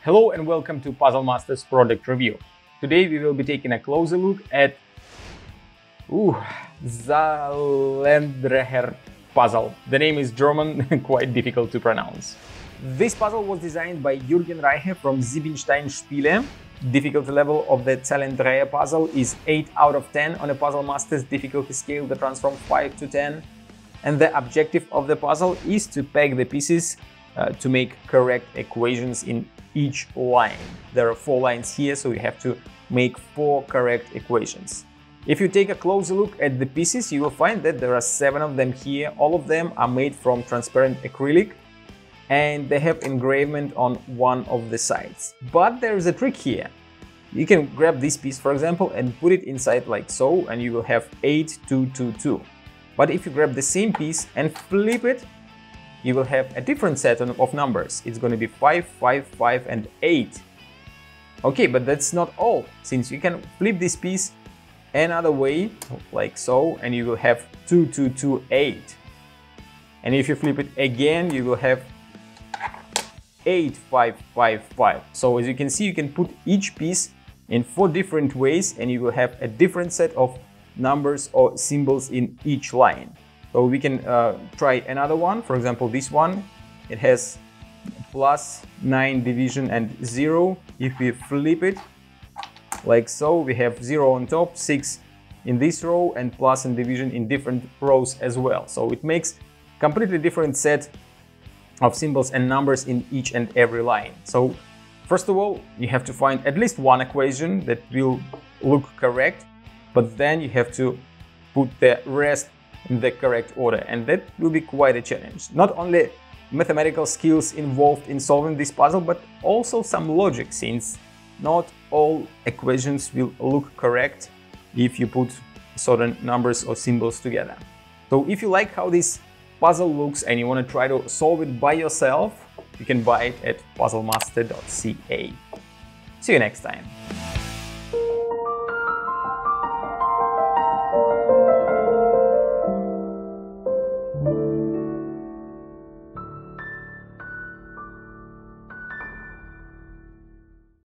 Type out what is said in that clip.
Hello and welcome to Puzzle Masters product review. Today we will be taking a closer look at Zahlendreher puzzle. The name is German, quite difficult to pronounce. This puzzle was designed by Jürgen Reiche from Siebenstein Spiele. Difficulty level of the Zahlendreher puzzle is 8 out of 10 on a Puzzle Masters difficulty scale that runs from 5 to 10. And the objective of the puzzle is to peg the pieces to make correct equations in each line. There are 4 lines here, so you have to make 4 correct equations. If you take a closer look at the pieces, you will find that there are 7 of them here. All of them are made from transparent acrylic and they have engravement on one of the sides. But there is a trick here. You can grab this piece, for example, and put it inside like so, and you will have 8, 2, 2, 2. But if you grab the same piece and flip it, you will have a different set of numbers. It's going to be 5, 5, 5, and 8. Okay, but that's not all, since you can flip this piece another way, like so, and you will have 2, 2, 2, 8. And if you flip it again, you will have 8, 5, 5, 5. So as you can see, you can put each piece in 4 different ways, and you will have a different set of numbers or symbols in each line. So we can try another one. For example, this one, it has plus 9 division and 0. If we flip it like so, we have 0 on top, 6 in this row, and plus and division in different rows as well. So it makes completely different set of symbols and numbers in each and every line. So first of all, you have to find at least one equation that will look correct, but then you have to put the rest in the correct order, and that will be quite a challenge. Not only mathematical skills involved in solving this puzzle, but also some logic, since not all equations will look correct if you put certain numbers or symbols together. So if you like how this puzzle looks and you want to try to solve it by yourself, you can buy it at puzzlemaster.ca. See you next time.